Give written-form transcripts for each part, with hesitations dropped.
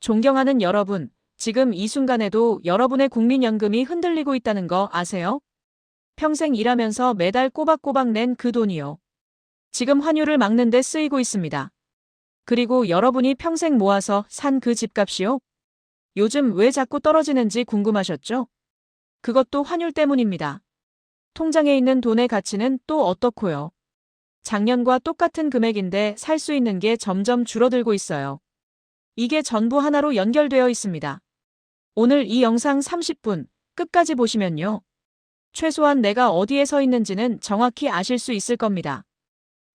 존경하는 여러분, 지금 이 순간에도 여러분의 국민연금이 흔들리고 있다는 거 아세요? 평생 일하면서 매달 꼬박꼬박 낸 그 돈이요. 지금 환율을 막는 데 쓰이고 있습니다. 그리고 여러분이 평생 모아서 산 그 집값이요? 요즘 왜 자꾸 떨어지는지 궁금하셨죠? 그것도 환율 때문입니다. 통장에 있는 돈의 가치는 또 어떻고요? 작년과 똑같은 금액인데 살 수 있는 게 점점 줄어들고 있어요. 이게 전부 하나로 연결되어 있습니다. 오늘 이 영상 30분 끝까지 보시면요. 최소한 내가 어디에 서 있는지는 정확히 아실 수 있을 겁니다.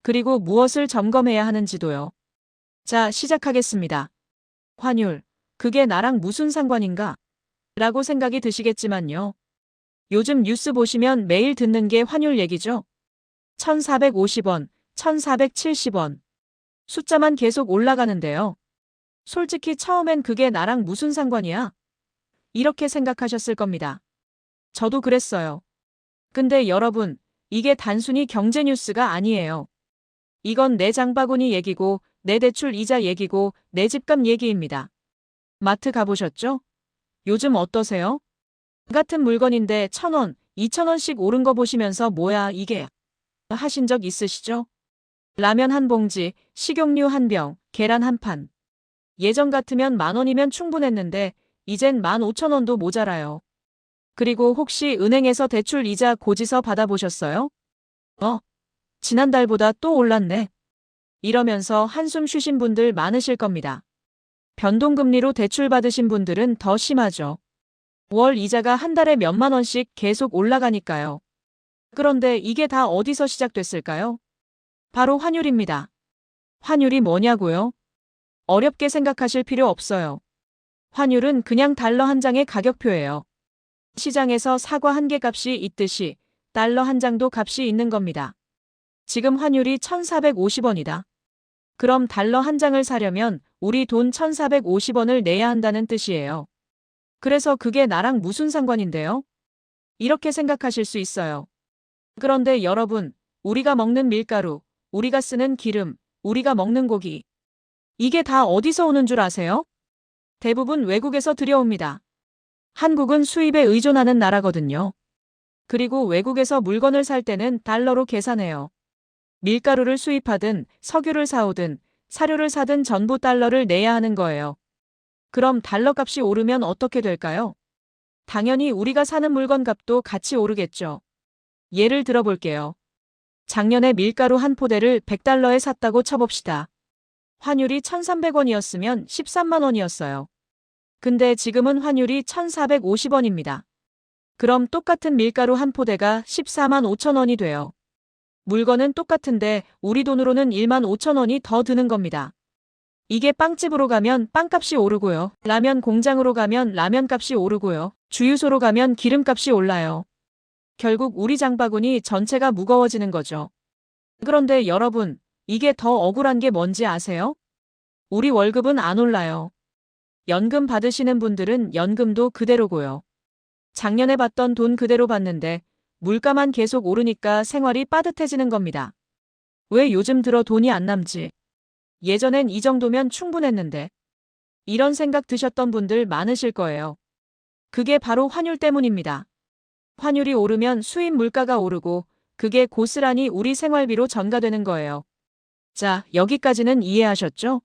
그리고 무엇을 점검해야 하는지도요. 자, 시작하겠습니다. 환율, 그게 나랑 무슨 상관인가? 라고 생각이 드시겠지만요. 요즘 뉴스 보시면 매일 듣는 게 환율 얘기죠. 1450원, 1470원. 숫자만 계속 올라가는데요. 솔직히 처음엔 그게 나랑 무슨 상관이야? 이렇게 생각하셨을 겁니다. 저도 그랬어요. 근데 여러분, 이게 단순히 경제 뉴스가 아니에요. 이건 내 장바구니 얘기고, 내 대출 이자 얘기고, 내 집값 얘기입니다. 마트 가보셨죠? 요즘 어떠세요? 같은 물건인데 1,000원, 2,000원씩 오른 거 보시면서 뭐야 이게 하신 적 있으시죠? 라면 한 봉지, 식용유 한 병, 계란 한 판. 예전 같으면 10,000원이면 충분했는데 이젠 15,000원도 모자라요. 그리고 혹시 은행에서 대출 이자 고지서 받아보셨어요? 지난달보다 또 올랐네. 이러면서 한숨 쉬신 분들 많으실 겁니다. 변동금리로 대출 받으신 분들은 더 심하죠. 월 이자가 한 달에 몇만 원씩 계속 올라가니까요. 그런데 이게 다 어디서 시작됐을까요? 바로 환율입니다. 환율이 뭐냐고요? 어렵게 생각하실 필요 없어요. 환율은 그냥 달러 한 장의 가격표예요. 시장에서 사과 한 개 값이 있듯이 달러 한 장도 값이 있는 겁니다. 지금 환율이 1,450원이다. 그럼 달러 한 장을 사려면 우리 돈 1,450원을 내야 한다는 뜻이에요. 그래서 그게 나랑 무슨 상관인데요? 이렇게 생각하실 수 있어요. 그런데 여러분, 우리가 먹는 밀가루, 우리가 쓰는 기름, 우리가 먹는 고기. 이게 다 어디서 오는 줄 아세요? 대부분 외국에서 들여옵니다. 한국은 수입에 의존하는 나라거든요. 그리고 외국에서 물건을 살 때는 달러로 계산해요. 밀가루를 수입하든 석유를 사오든 사료를 사든 전부 달러를 내야 하는 거예요. 그럼 달러 값이 오르면 어떻게 될까요? 당연히 우리가 사는 물건 값도 같이 오르겠죠. 예를 들어 볼게요. 작년에 밀가루 한 포대를 100달러에 샀다고 쳐봅시다. 환율이 1,300원이었으면 13만 원이었어요. 근데 지금은 환율이 1,450원입니다. 그럼 똑같은 밀가루 한 포대가 14만 5천 원이 돼요. 물건은 똑같은데 우리 돈으로는 1만 5천 원이 더 드는 겁니다. 이게 빵집으로 가면 빵값이 오르고요. 라면 공장으로 가면 라면값이 오르고요. 주유소로 가면 기름값이 올라요. 결국 우리 장바구니 전체가 무거워지는 거죠. 그런데 여러분, 이게 더 억울한 게 뭔지 아세요? 우리 월급은 안 올라요. 연금 받으시는 분들은 연금도 그대로고요. 작년에 받던 돈 그대로 받는데 물가만 계속 오르니까 생활이 빠듯해지는 겁니다. 왜 요즘 들어 돈이 안 남지? 예전엔 이 정도면 충분했는데. 이런 생각 드셨던 분들 많으실 거예요. 그게 바로 환율 때문입니다. 환율이 오르면 수입 물가가 오르고 그게 고스란히 우리 생활비로 전가되는 거예요. 자, 여기까지는 이해하셨죠?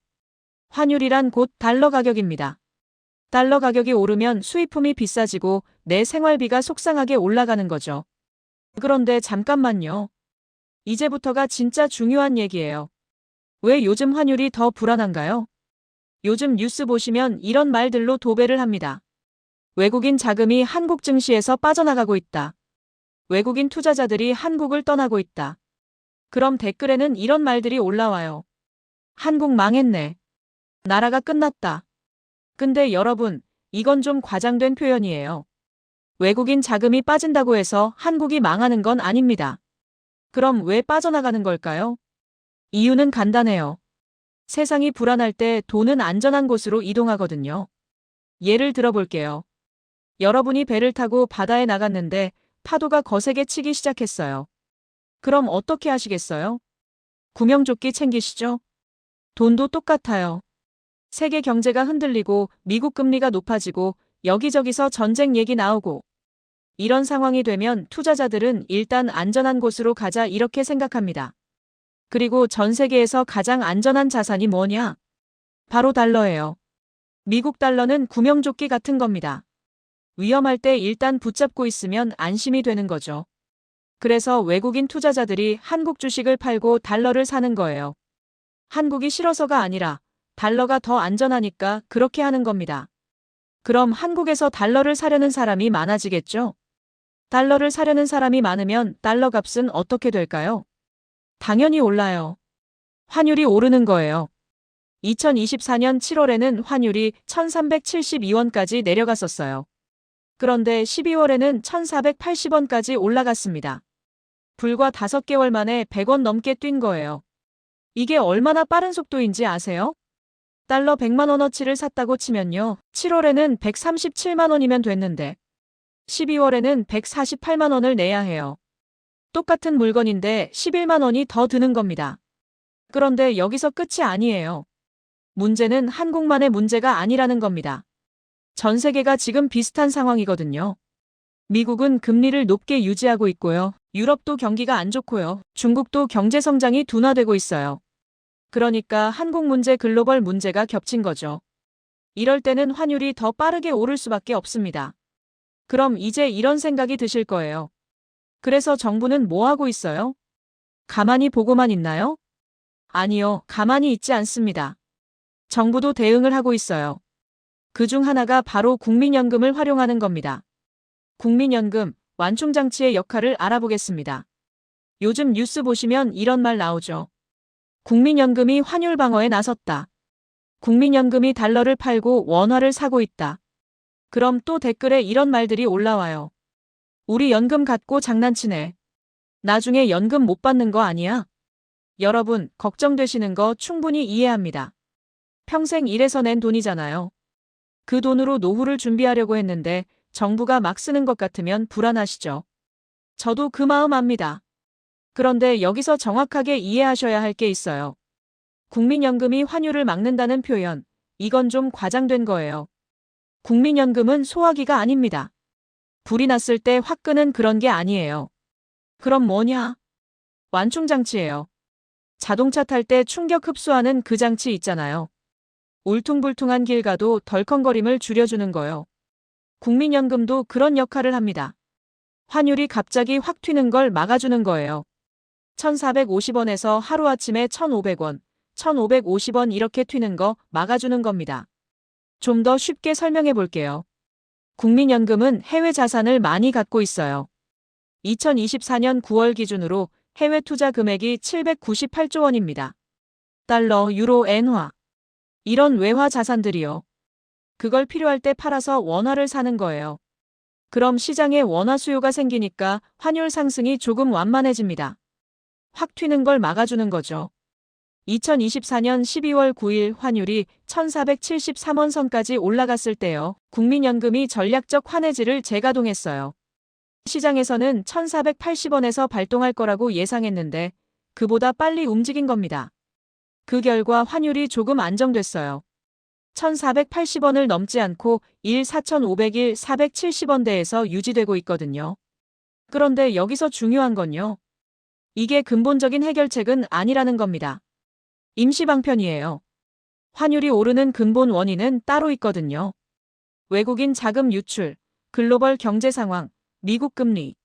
환율이란 곧 달러 가격입니다. 달러 가격이 오르면 수입품이 비싸지고 내 생활비가 속상하게 올라가는 거죠. 그런데 잠깐만요. 이제부터가 진짜 중요한 얘기예요. 왜 요즘 환율이 더 불안한가요? 요즘 뉴스 보시면 이런 말들로 도배를 합니다. 외국인 자금이 한국 증시에서 빠져나가고 있다. 외국인 투자자들이 한국을 떠나고 있다. 그럼 댓글에는 이런 말들이 올라와요. 한국 망했네. 나라가 끝났다. 근데 여러분, 이건 좀 과장된 표현이에요. 외국인 자금이 빠진다고 해서 한국이 망하는 건 아닙니다. 그럼 왜 빠져나가는 걸까요? 이유는 간단해요. 세상이 불안할 때 돈은 안전한 곳으로 이동하거든요. 예를 들어 볼게요. 여러분이 배를 타고 바다에 나갔는데 파도가 거세게 치기 시작했어요. 그럼 어떻게 하시겠어요? 구명조끼 챙기시죠? 돈도 똑같아요. 세계 경제가 흔들리고 미국 금리가 높아지고 여기저기서 전쟁 얘기 나오고 이런 상황이 되면 투자자들은 일단 안전한 곳으로 가자 이렇게 생각합니다. 그리고 전 세계에서 가장 안전한 자산이 뭐냐? 바로 달러예요. 미국 달러는 구명조끼 같은 겁니다. 위험할 때 일단 붙잡고 있으면 안심이 되는 거죠. 그래서 외국인 투자자들이 한국 주식을 팔고 달러를 사는 거예요. 한국이 싫어서가 아니라 달러가 더 안전하니까 그렇게 하는 겁니다. 그럼 한국에서 달러를 사려는 사람이 많아지겠죠? 달러를 사려는 사람이 많으면 달러 값은 어떻게 될까요? 당연히 올라요. 환율이 오르는 거예요. 2024년 7월에는 환율이 1372원까지 내려갔었어요. 그런데 12월에는 1480원까지 올라갔습니다. 불과 5개월 만에 100원 넘게 뛴 거예요. 이게 얼마나 빠른 속도인지 아세요? 달러 100만 원어치를 샀다고 치면요. 7월에는 137만 원이면 됐는데 12월에는 148만 원을 내야 해요. 똑같은 물건인데 11만 원이 더 드는 겁니다. 그런데 여기서 끝이 아니에요. 문제는 한국만의 문제가 아니라는 겁니다. 전 세계가 지금 비슷한 상황이거든요. 미국은 금리를 높게 유지하고 있고요. 유럽도 경기가 안 좋고요. 중국도 경제 성장이 둔화되고 있어요. 그러니까 한국 문제, 글로벌 문제가 겹친 거죠. 이럴 때는 환율이 더 빠르게 오를 수밖에 없습니다. 그럼 이제 이런 생각이 드실 거예요. 그래서 정부는 뭐 하고 있어요? 가만히 보고만 있나요? 아니요, 가만히 있지 않습니다. 정부도 대응을 하고 있어요. 그중 하나가 바로 국민연금을 활용하는 겁니다. 국민연금, 완충장치의 역할을 알아보겠습니다. 요즘 뉴스 보시면 이런 말 나오죠. 국민연금이 환율 방어에 나섰다. 국민연금이 달러를 팔고 원화를 사고 있다. 그럼 또 댓글에 이런 말들이 올라와요. 우리 연금 갖고 장난치네. 나중에 연금 못 받는 거 아니야? 여러분, 걱정되시는 거 충분히 이해합니다. 평생 일해서 낸 돈이잖아요. 그 돈으로 노후를 준비하려고 했는데 정부가 막 쓰는 것 같으면 불안하시죠? 저도 그 마음 압니다. 그런데 여기서 정확하게 이해하셔야 할 게 있어요. 국민연금이 환율을 막는다는 표현, 이건 좀 과장된 거예요. 국민연금은 소화기가 아닙니다. 불이 났을 때 확 끄는 그런 게 아니에요. 그럼 뭐냐? 완충장치예요. 자동차 탈 때 충격 흡수하는 그 장치 있잖아요. 울퉁불퉁한 길 가도 덜컹거림을 줄여주는 거요. 국민연금도 그런 역할을 합니다. 환율이 갑자기 확 튀는 걸 막아주는 거예요. 1,450원에서 하루아침에 1,500원, 1,550원 이렇게 튀는 거 막아주는 겁니다. 좀 더 쉽게 설명해 볼게요. 국민연금은 해외 자산을 많이 갖고 있어요. 2024년 9월 기준으로 해외 투자 금액이 798조 원입니다. 달러, 유로, 엔화. 이런 외화 자산들이요. 그걸 필요할 때 팔아서 원화를 사는 거예요. 그럼 시장에 원화 수요가 생기니까 환율 상승이 조금 완만해집니다. 확 튀는 걸 막아주는 거죠. 2024년 12월 9일 환율이 1,473원 선까지 올라갔을 때요. 국민연금이 전략적 환해지를 재가동했어요. 시장에서는 1,480원에서 발동할 거라고 예상했는데 그보다 빨리 움직인 겁니다. 그 결과 환율이 조금 안정됐어요. 1,480원을 넘지 않고 4,501, 470원대에서 유지되고 있거든요. 그런데 여기서 중요한 건요. 이게 근본적인 해결책은 아니라는 겁니다. 임시방편이에요. 환율이 오르는 근본 원인은 따로 있거든요. 외국인 자금 유출, 글로벌 경제 상황, 미국 금리.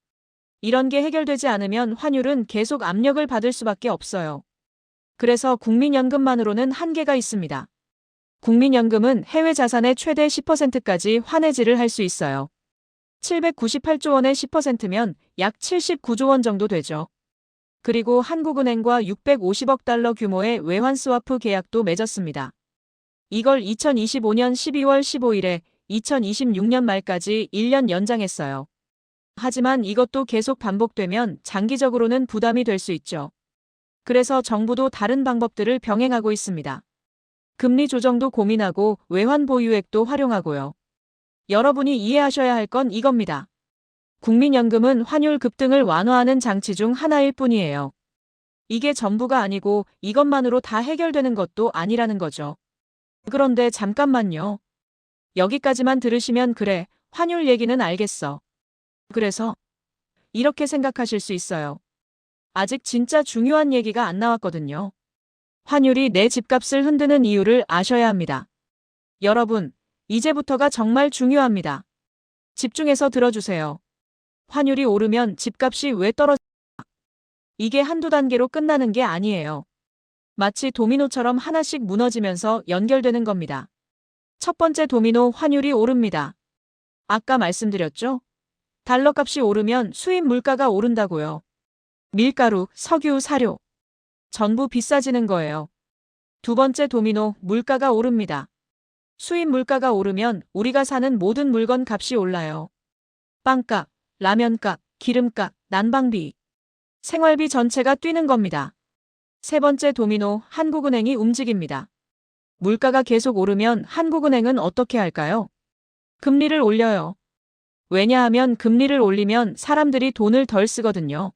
이런 게 해결되지 않으면 환율은 계속 압력을 받을 수밖에 없어요. 그래서 국민연금만으로는 한계가 있습니다. 국민연금은 해외 자산의 최대 10%까지 환해지를 할 수 있어요. 798조 원의 10%면 약 79조 원 정도 되죠. 그리고 한국은행과 650억 달러 규모의 외환 스와프 계약도 맺었습니다. 이걸 2025년 12월 15일에 2026년 말까지 1년 연장했어요. 하지만 이것도 계속 반복되면 장기적으로는 부담이 될 수 있죠. 그래서 정부도 다른 방법들을 병행하고 있습니다. 금리 조정도 고민하고 외환 보유액도 활용하고요. 여러분이 이해하셔야 할 건 이겁니다. 국민연금은 환율 급등을 완화하는 장치 중 하나일 뿐이에요. 이게 전부가 아니고 이것만으로 다 해결되는 것도 아니라는 거죠. 그런데 잠깐만요. 여기까지만 들으시면 그래, 환율 얘기는 알겠어. 그래서 이렇게 생각하실 수 있어요. 아직 진짜 중요한 얘기가 안 나왔거든요. 환율이 내 집값을 흔드는 이유를 아셔야 합니다. 여러분, 이제부터가 정말 중요합니다. 집중해서 들어주세요. 환율이 오르면 집값이 왜 떨어질까? 이게 한두 단계로 끝나는 게 아니에요. 마치 도미노처럼 하나씩 무너지면서 연결되는 겁니다. 첫 번째 도미노, 환율이 오릅니다. 아까 말씀드렸죠? 달러 값이 오르면 수입 물가가 오른다고요. 밀가루, 석유, 사료. 전부 비싸지는 거예요. 두 번째 도미노, 물가가 오릅니다. 수입 물가가 오르면 우리가 사는 모든 물건 값이 올라요. 빵값, 라면값, 기름값, 난방비. 생활비 전체가 뛰는 겁니다. 세 번째 도미노, 한국은행이 움직입니다. 물가가 계속 오르면 한국은행은 어떻게 할까요? 금리를 올려요. 왜냐하면 금리를 올리면 사람들이 돈을 덜 쓰거든요.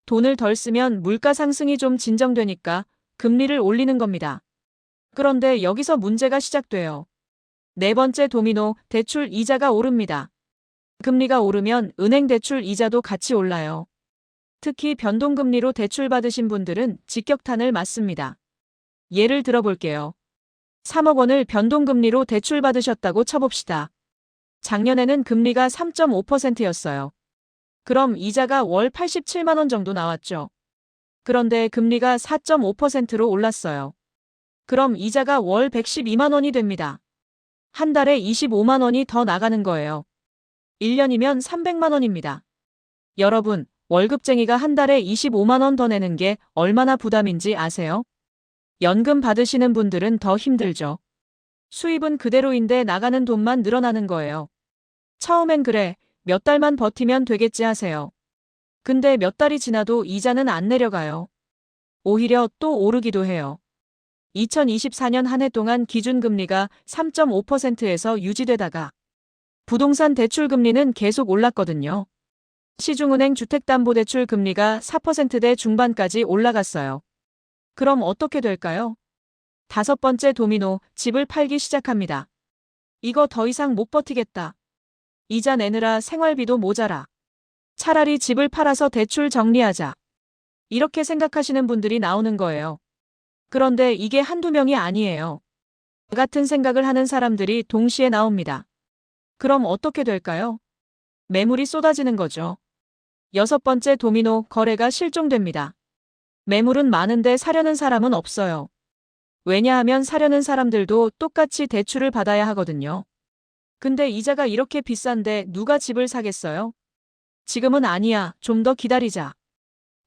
돈을 덜 쓰면 물가 상승이 좀 진정되니까 금리를 올리는 겁니다. 그런데 여기서 문제가 시작돼요. 네 번째 도미노, 대출 이자가 오릅니다. 금리가 오르면 은행 대출 이자도 같이 올라요. 특히 변동금리로 대출 받으신 분들은 직격탄을 맞습니다. 예를 들어볼게요. 3억 원을 변동금리로 대출 받으셨다고 쳐봅시다. 작년에는 금리가 3.5%였어요. 그럼 이자가 월 87만 원 정도 나왔죠. 그런데 금리가 4.5%로 올랐어요. 그럼 이자가 월 112만 원이 됩니다. 한 달에 25만 원이 더 나가는 거예요. 1년이면 300만 원입니다. 여러분, 월급쟁이가 한 달에 25만 원 더 내는 게 얼마나 부담인지 아세요? 연금 받으시는 분들은 더 힘들죠. 수입은 그대로인데 나가는 돈만 늘어나는 거예요. 처음엔 그래, 몇 달만 버티면 되겠지 하세요. 근데 몇 달이 지나도 이자는 안 내려가요. 오히려 또 오르기도 해요. 2024년 한 해 동안 기준금리가 3.5%에서 유지되다가 부동산 대출 금리는 계속 올랐거든요. 시중은행 주택담보대출 금리가 4%대 중반까지 올라갔어요. 그럼 어떻게 될까요? 다섯 번째 도미노, 집을 팔기 시작합니다. 이거 더 이상 못 버티겠다. 이자 내느라 생활비도 모자라. 차라리 집을 팔아서 대출 정리하자. 이렇게 생각하시는 분들이 나오는 거예요. 그런데 이게 한두 명이 아니에요. 같은 생각을 하는 사람들이 동시에 나옵니다. 그럼 어떻게 될까요? 매물이 쏟아지는 거죠. 여섯 번째 도미노, 거래가 실종됩니다. 매물은 많은데 사려는 사람은 없어요. 왜냐하면 사려는 사람들도 똑같이 대출을 받아야 하거든요. 근데 이자가 이렇게 비싼데 누가 집을 사겠어요? 지금은 아니야, 좀 더 기다리자.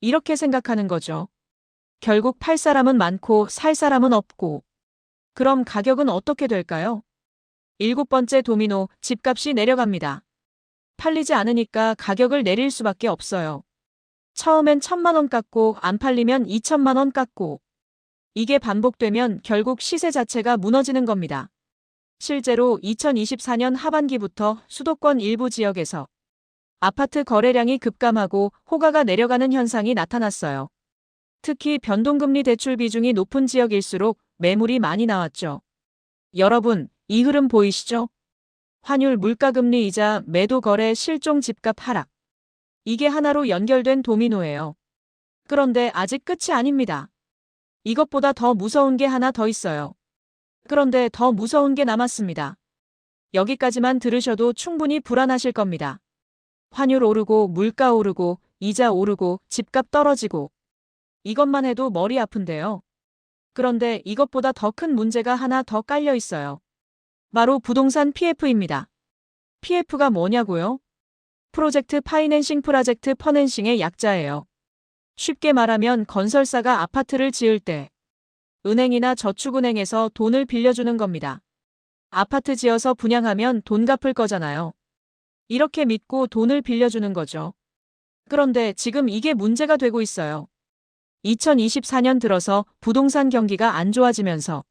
이렇게 생각하는 거죠. 결국 팔 사람은 많고 살 사람은 없고. 그럼 가격은 어떻게 될까요? 일곱 번째 도미노, 집값이 내려갑니다. 팔리지 않으니까 가격을 내릴 수밖에 없어요. 처음엔 1,000만 원 깎고 안 팔리면 2,000만 원 깎고. 이게 반복되면 결국 시세 자체가 무너지는 겁니다. 실제로 2024년 하반기부터 수도권 일부 지역에서 아파트 거래량이 급감하고 호가가 내려가는 현상이 나타났어요. 특히 변동금리 대출 비중이 높은 지역일수록 매물이 많이 나왔죠. 여러분, 이 흐름 보이시죠? 환율, 물가금리, 이자, 매도, 거래, 실종, 집값 하락. 이게 하나로 연결된 도미노예요. 그런데 아직 끝이 아닙니다. 이것보다 더 무서운 게 하나 더 있어요. 그런데 더 무서운 게 남았습니다. 여기까지만 들으셔도 충분히 불안하실 겁니다. 환율 오르고, 물가 오르고, 이자 오르고, 집값 떨어지고. 이것만 해도 머리 아픈데요. 그런데 이것보다 더 큰 문제가 하나 더 깔려 있어요. 바로 부동산 PF입니다. PF가 뭐냐고요? 프로젝트 파이낸싱, 프로젝트 퍼낸싱의 약자예요. 쉽게 말하면 건설사가 아파트를 지을 때 은행이나 저축은행에서 돈을 빌려주는 겁니다. 아파트 지어서 분양하면 돈 갚을 거잖아요. 이렇게 믿고 돈을 빌려주는 거죠. 그런데 지금 이게 문제가 되고 있어요. 2024년 들어서 부동산 경기가 안 좋아지면서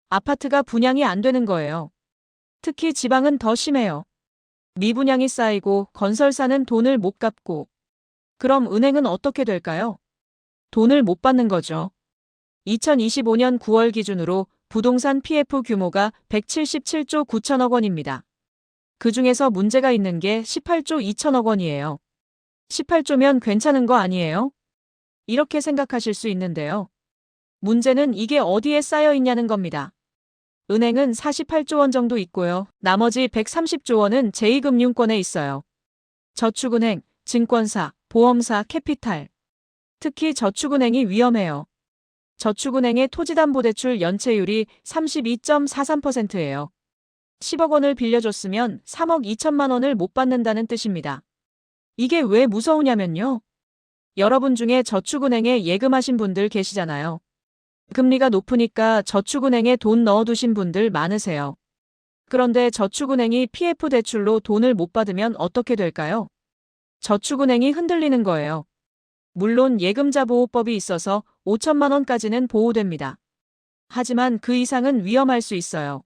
아파트가 분양이 안 되는 거예요. 특히 지방은 더 심해요. 미분양이 쌓이고 건설사는 돈을 못 갚고. 그럼 은행은 어떻게 될까요? 돈을 못 받는 거죠. 2025년 9월 기준으로 부동산 PF 규모가 177조 9천억 원입니다. 그중에서 문제가 있는 게 18조 2천억 원이에요. 18조면 괜찮은 거 아니에요? 이렇게 생각하실 수 있는데요. 문제는 이게 어디에 쌓여 있냐는 겁니다. 은행은 48조 원 정도 있고요. 나머지 130조 원은 제2금융권에 있어요. 저축은행, 증권사, 보험사, 캐피탈. 특히 저축은행이 위험해요. 저축은행의 토지담보대출 연체율이 32.43%예요. 10억 원을 빌려줬으면 3억 2천만 원을 못 받는다는 뜻입니다. 이게 왜 무서우냐면요. 여러분 중에 저축은행에 예금하신 분들 계시잖아요. 금리가 높으니까 저축은행에 돈 넣어두신 분들 많으세요. 그런데 저축은행이 PF 대출로 돈을 못 받으면 어떻게 될까요? 저축은행이 흔들리는 거예요. 물론 예금자 보호법이 있어서 5천만 원까지는 보호됩니다. 하지만 그 이상은 위험할 수 있어요.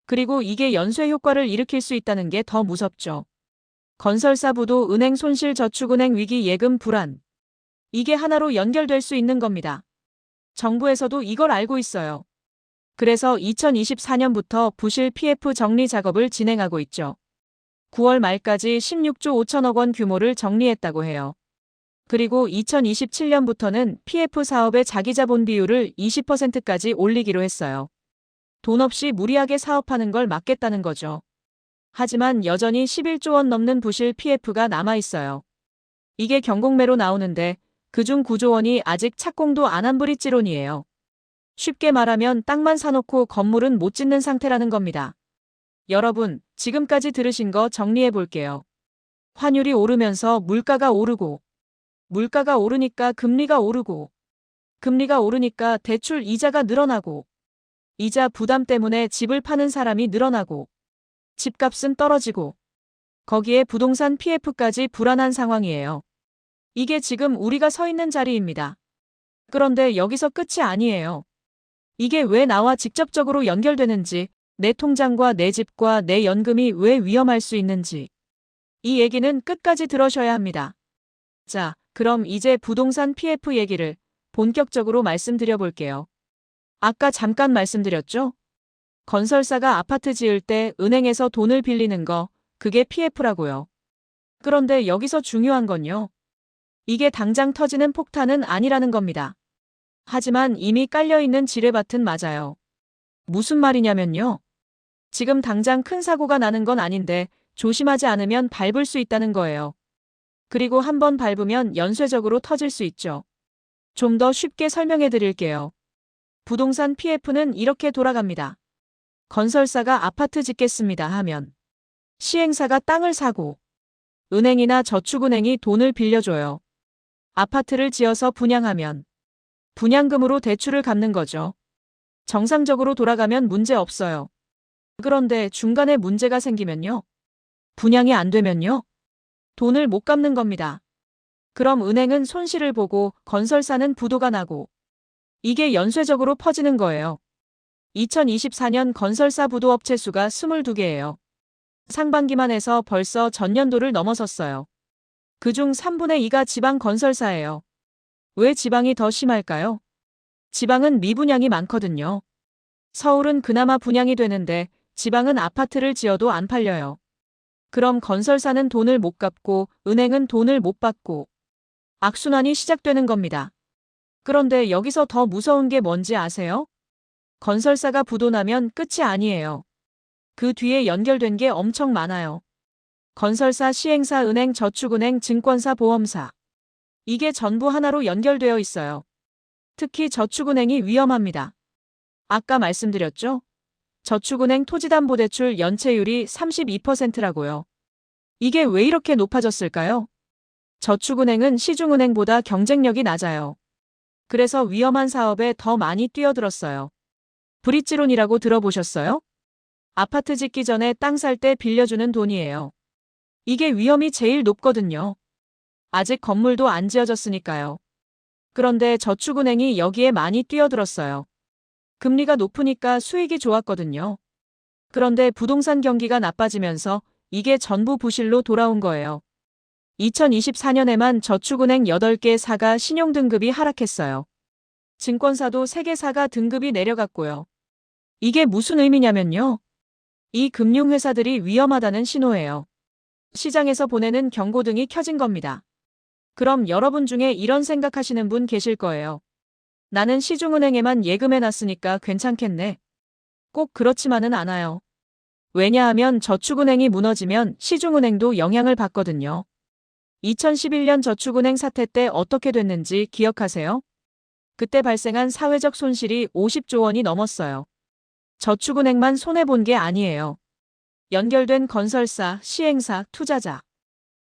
그리고 이게 연쇄 효과를 일으킬 수 있다는 게 더 무섭죠. 건설사 부도 은행 손실 저축은행 위기 예금 불안. 이게 하나로 연결될 수 있는 겁니다. 정부에서도 이걸 알고 있어요. 그래서 2024년부터 부실 PF 정리 작업을 진행하고 있죠. 9월 말까지 16조 5천억 원 규모를 정리했다고 해요. 그리고 2027년부터는 PF 사업의 자기자본 비율을 20%까지 올리기로 했어요. 돈 없이 무리하게 사업하는 걸 막겠다는 거죠. 하지만 여전히 11조 원 넘는 부실 PF가 남아있어요. 이게 경공매로 나오는데 그중 9조 원이 아직 착공도 안 한 브릿지론이에요. 쉽게 말하면 땅만 사놓고 건물은 못 짓는 상태라는 겁니다. 여러분, 지금까지 들으신 거 정리해 볼게요. 환율이 오르면서 물가가 오르고, 물가가 오르니까 금리가 오르고, 금리가 오르니까 대출 이자가 늘어나고, 이자 부담 때문에 집을 파는 사람이 늘어나고, 집값은 떨어지고, 거기에 부동산 PF까지 불안한 상황이에요. 이게 지금 우리가 서 있는 자리입니다. 그런데 여기서 끝이 아니에요. 이게 왜 나와 직접적으로 연결되는지, 내 통장과 내 집과 내 연금이 왜 위험할 수 있는지. 이 얘기는 끝까지 들으셔야 합니다. 자, 그럼 이제 부동산 PF 얘기를 본격적으로 말씀드려 볼게요. 아까 잠깐 말씀드렸죠? 건설사가 아파트 지을 때 은행에서 돈을 빌리는 거, 그게 PF라고요. 그런데 여기서 중요한 건요. 이게 당장 터지는 폭탄은 아니라는 겁니다. 하지만 이미 깔려있는 지뢰밭은 맞아요. 무슨 말이냐면요. 지금 당장 큰 사고가 나는 건 아닌데 조심하지 않으면 밟을 수 있다는 거예요. 그리고 한번 밟으면 연쇄적으로 터질 수 있죠. 좀 더 쉽게 설명해 드릴게요. 부동산 PF는 이렇게 돌아갑니다. 건설사가 아파트 짓겠습니다 하면 시행사가 땅을 사고 은행이나 저축은행이 돈을 빌려줘요. 아파트를 지어서 분양하면 분양금으로 대출을 갚는 거죠. 정상적으로 돌아가면 문제 없어요. 그런데 중간에 문제가 생기면요. 분양이 안 되면요. 돈을 못 갚는 겁니다. 그럼 은행은 손실을 보고 건설사는 부도가 나고 이게 연쇄적으로 퍼지는 거예요. 2024년 건설사 부도업체 수가 22개예요. 상반기만 해서 벌써 전년도를 넘어섰어요. 그중 3분의 2가 지방 건설사예요. 왜 지방이 더 심할까요? 지방은 미분양이 많거든요. 서울은 그나마 분양이 되는데 지방은 아파트를 지어도 안 팔려요. 그럼 건설사는 돈을 못 갚고 은행은 돈을 못 받고 악순환이 시작되는 겁니다. 그런데 여기서 더 무서운 게 뭔지 아세요? 건설사가 부도나면 끝이 아니에요. 그 뒤에 연결된 게 엄청 많아요. 건설사, 시행사, 은행, 저축은행, 증권사, 보험사. 이게 전부 하나로 연결되어 있어요. 특히 저축은행이 위험합니다. 아까 말씀드렸죠? 저축은행 토지담보대출 연체율이 32%라고요. 이게 왜 이렇게 높아졌을까요? 저축은행은 시중은행보다 경쟁력이 낮아요. 그래서 위험한 사업에 더 많이 뛰어들었어요. 브릿지론이라고 들어보셨어요? 아파트 짓기 전에 땅 살 때 빌려주는 돈이에요. 이게 위험이 제일 높거든요. 아직 건물도 안 지어졌으니까요. 그런데 저축은행이 여기에 많이 뛰어들었어요. 금리가 높으니까 수익이 좋았거든요. 그런데 부동산 경기가 나빠지면서 이게 전부 부실로 돌아온 거예요. 2024년에만 저축은행 8개 사가 신용등급이 하락했어요. 증권사도 3개 사가 등급이 내려갔고요. 이게 무슨 의미냐면요. 이 금융회사들이 위험하다는 신호예요. 시장에서 보내는 경고등이 켜진 겁니다. 그럼 여러분 중에 이런 생각하시는 분 계실 거예요. 나는 시중은행에만 예금해놨으니까 괜찮겠네. 꼭 그렇지만은 않아요. 왜냐하면 저축은행이 무너지면 시중은행도 영향을 받거든요. 2011년 저축은행 사태 때 어떻게 됐는지 기억하세요? 그때 발생한 사회적 손실이 50조 원이 넘었어요. 저축은행만 손해본 게 아니에요. 연결된 건설사, 시행사, 투자자.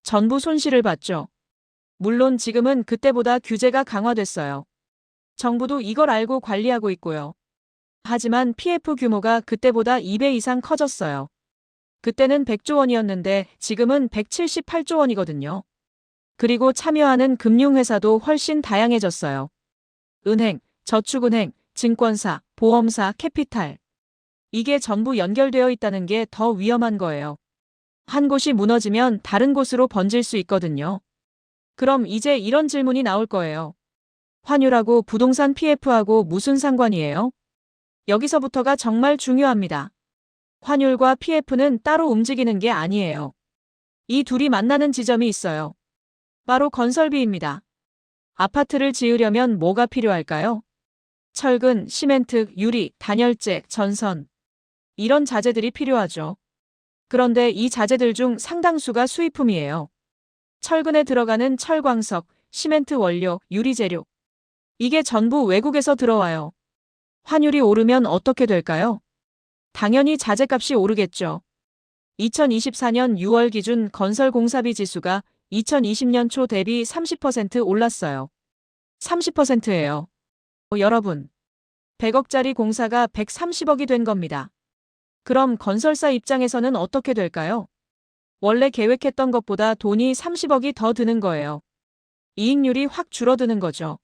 전부 손실을 봤죠. 물론 지금은 그때보다 규제가 강화됐어요. 정부도 이걸 알고 관리하고 있고요. 하지만 PF 규모가 그때보다 2배 이상 커졌어요. 그때는 100조 원이었는데 지금은 178조 원이거든요. 그리고 참여하는 금융회사도 훨씬 다양해졌어요. 은행, 저축은행, 증권사, 보험사, 캐피탈. 이게 전부 연결되어 있다는 게 더 위험한 거예요. 한 곳이 무너지면 다른 곳으로 번질 수 있거든요. 그럼 이제 이런 질문이 나올 거예요. 환율하고 부동산 PF하고 무슨 상관이에요? 여기서부터가 정말 중요합니다. 환율과 PF는 따로 움직이는 게 아니에요. 이 둘이 만나는 지점이 있어요. 바로 건설비입니다. 아파트를 지으려면 뭐가 필요할까요? 철근, 시멘트, 유리, 단열재, 전선. 이런 자재들이 필요하죠. 그런데 이 자재들 중 상당수가 수입품이에요. 철근에 들어가는 철광석, 시멘트 원료, 유리 재료. 이게 전부 외국에서 들어와요. 환율이 오르면 어떻게 될까요? 당연히 자재값이 오르겠죠. 2024년 6월 기준 건설공사비 지수가 2020년 초 대비 30% 올랐어요. 30%예요. 여러분, 100억짜리 공사가 130억이 된 겁니다. 그럼 건설사 입장에서는 어떻게 될까요? 원래 계획했던 것보다 돈이 30억이 더 드는 거예요. 이익률이 확 줄어드는 거죠.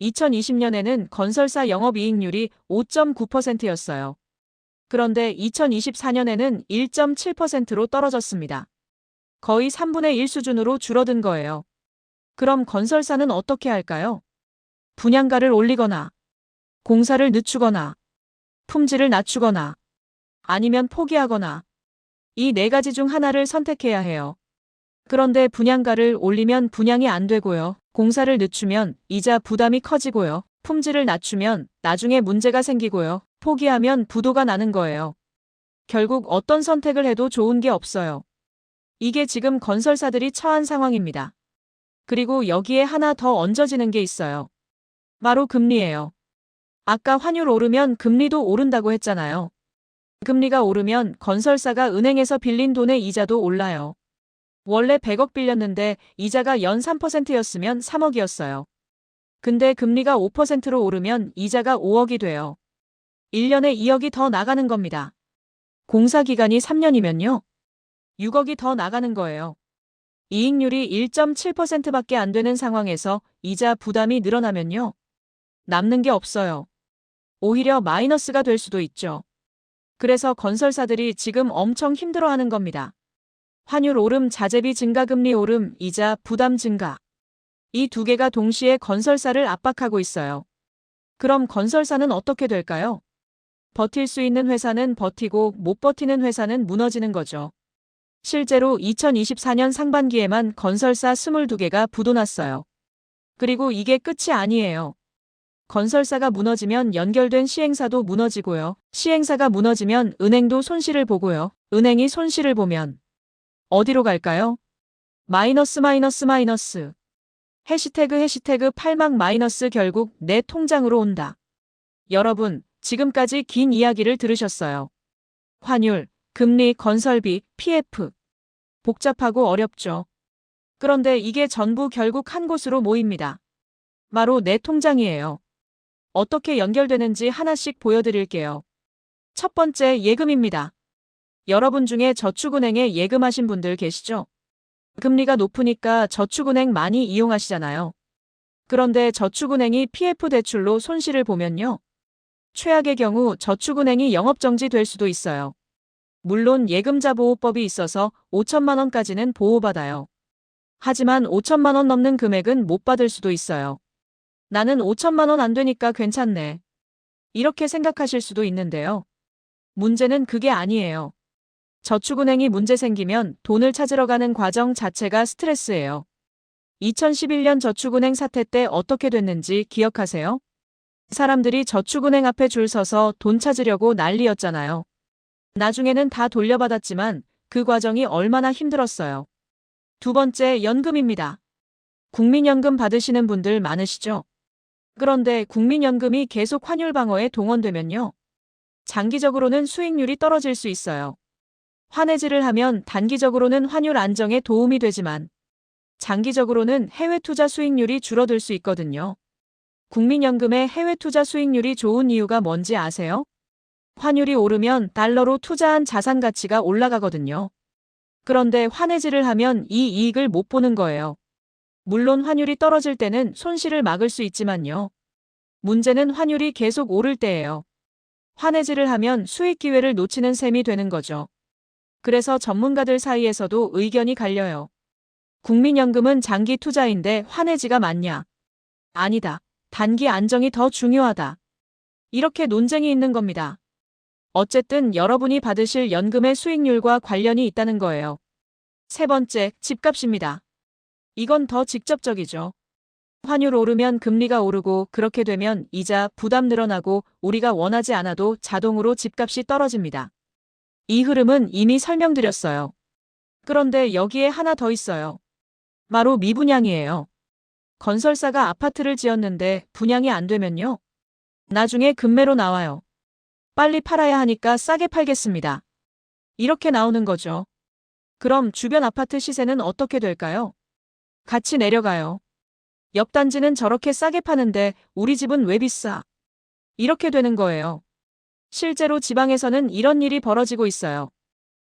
2020년에는 건설사 영업이익률이 5.9%였어요. 그런데 2024년에는 1.7%로 떨어졌습니다. 거의 3분의 1 수준으로 줄어든 거예요. 그럼 건설사는 어떻게 할까요? 분양가를 올리거나, 공사를 늦추거나, 품질을 낮추거나, 아니면 포기하거나, 이 네 가지 중 하나를 선택해야 해요. 그런데 분양가를 올리면 분양이 안 되고요. 공사를 늦추면 이자 부담이 커지고요. 품질을 낮추면 나중에 문제가 생기고요. 포기하면 부도가 나는 거예요. 결국 어떤 선택을 해도 좋은 게 없어요. 이게 지금 건설사들이 처한 상황입니다. 그리고 여기에 하나 더 얹어지는 게 있어요. 바로 금리예요. 아까 환율 오르면 금리도 오른다고 했잖아요. 금리가 오르면 건설사가 은행에서 빌린 돈의 이자도 올라요. 원래 100억 빌렸는데 이자가 연 3%였으면 3억이었어요. 근데 금리가 5%로 오르면 이자가 5억이 돼요. 1년에 2억이 더 나가는 겁니다. 공사 기간이 3년이면요. 6억이 더 나가는 거예요. 이익률이 1.7%밖에 안 되는 상황에서 이자 부담이 늘어나면요. 남는 게 없어요. 오히려 마이너스가 될 수도 있죠. 그래서 건설사들이 지금 엄청 힘들어하는 겁니다. 환율 오름, 자재비 증가, 금리 오름, 이자 부담 증가. 이 두 개가 동시에 건설사를 압박하고 있어요. 그럼 건설사는 어떻게 될까요? 버틸 수 있는 회사는 버티고 못 버티는 회사는 무너지는 거죠. 실제로 2024년 상반기에만 건설사 22개가 부도났어요. 그리고 이게 끝이 아니에요. 건설사가 무너지면 연결된 시행사도 무너지고요. 시행사가 무너지면 은행도 손실을 보고요. 은행이 손실을 보면 어디로 갈까요? 마이너스 마이너스 마이너스. 해시태그 팔막 마이너스 결국 내 통장으로 온다. 여러분, 지금까지 긴 이야기를 들으셨어요. 환율, 금리, 건설비, PF. 복잡하고 어렵죠. 그런데 이게 전부 결국 한 곳으로 모입니다. 바로 내 통장이에요. 어떻게 연결되는지 하나씩 보여드릴게요. 첫 번째, 예금입니다. 여러분 중에 저축은행에 예금하신 분들 계시죠? 금리가 높으니까 저축은행 많이 이용하시잖아요. 그런데 저축은행이 PF 대출로 손실을 보면요. 최악의 경우 저축은행이 영업정지 될 수도 있어요. 물론 예금자 보호법이 있어서 5천만 원까지는 보호받아요. 하지만 5천만 원 넘는 금액은 못 받을 수도 있어요. 나는 5천만 원 안 되니까 괜찮네. 이렇게 생각하실 수도 있는데요. 문제는 그게 아니에요. 저축은행이 문제 생기면 돈을 찾으러 가는 과정 자체가 스트레스예요. 2011년 저축은행 사태 때 어떻게 됐는지 기억하세요? 사람들이 저축은행 앞에 줄 서서 돈 찾으려고 난리였잖아요. 나중에는 다 돌려받았지만 그 과정이 얼마나 힘들었어요. 두 번째, 연금입니다. 국민연금 받으시는 분들 많으시죠? 그런데 국민연금이 계속 환율 방어에 동원되면요. 장기적으로는 수익률이 떨어질 수 있어요. 환해지를 하면 단기적으로는 환율 안정에 도움이 되지만 장기적으로는 해외 투자 수익률이 줄어들 수 있거든요. 국민연금의 해외 투자 수익률이 좋은 이유가 뭔지 아세요? 환율이 오르면 달러로 투자한 자산 가치가 올라가거든요. 그런데 환해지를 하면 이 이익을 못 보는 거예요. 물론 환율이 떨어질 때는 손실을 막을 수 있지만요. 문제는 환율이 계속 오를 때예요. 환해지를 하면 수익 기회를 놓치는 셈이 되는 거죠. 그래서 전문가들 사이에서도 의견이 갈려요. 국민연금은 장기 투자인데 환해지가 맞냐? 아니다. 단기 안정이 더 중요하다. 이렇게 논쟁이 있는 겁니다. 어쨌든 여러분이 받으실 연금의 수익률과 관련이 있다는 거예요. 세 번째, 집값입니다. 이건 더 직접적이죠. 환율 오르면 금리가 오르고 그렇게 되면 이자 부담 늘어나고 우리가 원하지 않아도 자동으로 집값이 떨어집니다. 이 흐름은 이미 설명드렸어요. 그런데 여기에 하나 더 있어요. 바로 미분양이에요. 건설사가 아파트를 지었는데 분양이 안 되면요. 나중에 금매로 나와요. 빨리 팔아야 하니까 싸게 팔겠습니다. 이렇게 나오는 거죠. 그럼 주변 아파트 시세는 어떻게 될까요? 같이 내려가요. 옆 단지는 저렇게 싸게 파는데 우리 집은 왜 비싸? 이렇게 되는 거예요. 실제로 지방에서는 이런 일이 벌어지고 있어요.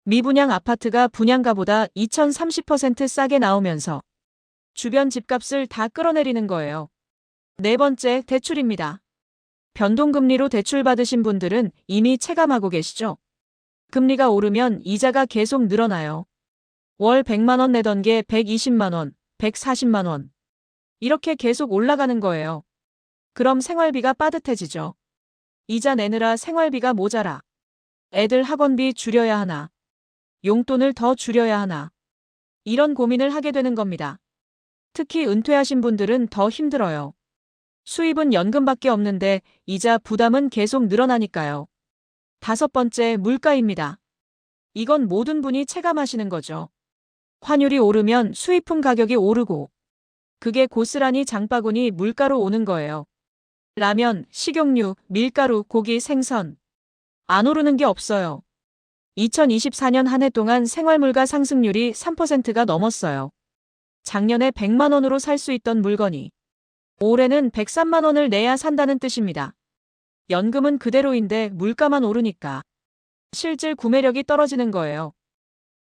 미분양 아파트가 분양가보다 2030% 싸게 나오면서 주변 집값을 다 끌어내리는 거예요. 네 번째, 대출입니다. 변동금리로 대출 받으신 분들은 이미 체감하고 계시죠? 금리가 오르면 이자가 계속 늘어나요. 월 100만 원 내던 게 120만 원, 140만 원. 이렇게 계속 올라가는 거예요. 그럼 생활비가 빠듯해지죠. 이자 내느라 생활비가 모자라. 애들 학원비 줄여야 하나. 용돈을 더 줄여야 하나. 이런 고민을 하게 되는 겁니다. 특히 은퇴하신 분들은 더 힘들어요. 수입은 연금밖에 없는데 이자 부담은 계속 늘어나니까요. 다섯 번째, 물가입니다. 이건 모든 분이 체감하시는 거죠. 환율이 오르면 수입품 가격이 오르고 그게 고스란히 장바구니 물가로 오는 거예요. 라면, 식용유, 밀가루, 고기, 생선. 안 오르는 게 없어요. 2024년 한 해 동안 생활물가 상승률이 3%가 넘었어요. 작년에 100만 원으로 살 수 있던 물건이 올해는 103만 원을 내야 산다는 뜻입니다. 연금은 그대로인데 물가만 오르니까 실질 구매력이 떨어지는 거예요.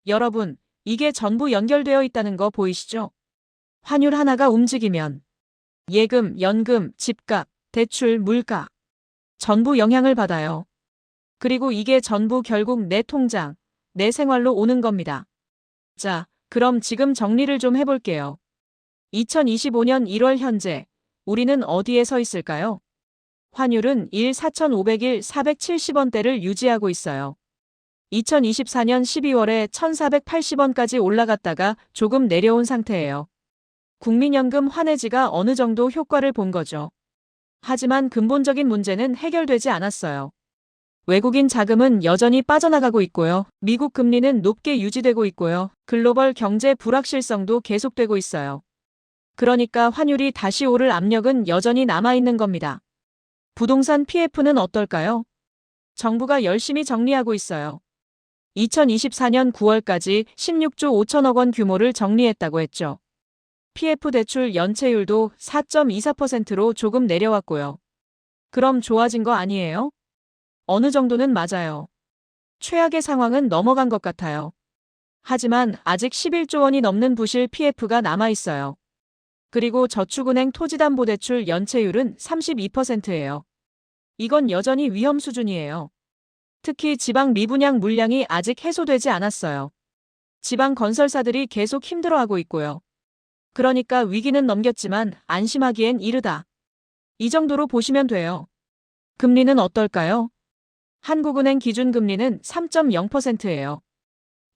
여러분, 이게 전부 연결되어 있다는 거 보이시죠? 환율 하나가 움직이면 예금, 연금, 집값, 대출, 물가 전부 영향을 받아요. 그리고 이게 전부 결국 내 통장, 내 생활로 오는 겁니다. 자, 그럼 지금 정리를 좀 해볼게요. 2025년 1월 현재 우리는 어디에 서 있을까요? 환율은 4,501, 470원대를 유지하고 있어요. 2024년 12월에 1,480원까지 올라갔다가 조금 내려온 상태예요. 국민연금 환해지가 어느 정도 효과를 본 거죠. 하지만 근본적인 문제는 해결되지 않았어요. 외국인 자금은 여전히 빠져나가고 있고요. 미국 금리는 높게 유지되고 있고요. 글로벌 경제 불확실성도 계속되고 있어요. 그러니까 환율이 다시 오를 압력은 여전히 남아있는 겁니다. 부동산 PF는 어떨까요? 정부가 열심히 정리하고 있어요. 2024년 9월까지 16조 5천억 원 규모를 정리했다고 했죠. PF 대출 연체율도 4.24%로 조금 내려왔고요. 그럼 좋아진 거 아니에요? 어느 정도는 맞아요. 최악의 상황은 넘어간 것 같아요. 하지만 아직 11조 원이 넘는 부실 PF가 남아있어요. 그리고 저축은행 토지담보대출 연체율은 32%예요. 이건 여전히 위험 수준이에요. 특히 지방 미분양 물량이 아직 해소되지 않았어요. 지방 건설사들이 계속 힘들어하고 있고요. 그러니까 위기는 넘겼지만 안심하기엔 이르다. 이 정도로 보시면 돼요. 금리는 어떨까요? 한국은행 기준금리는 3.0%예요.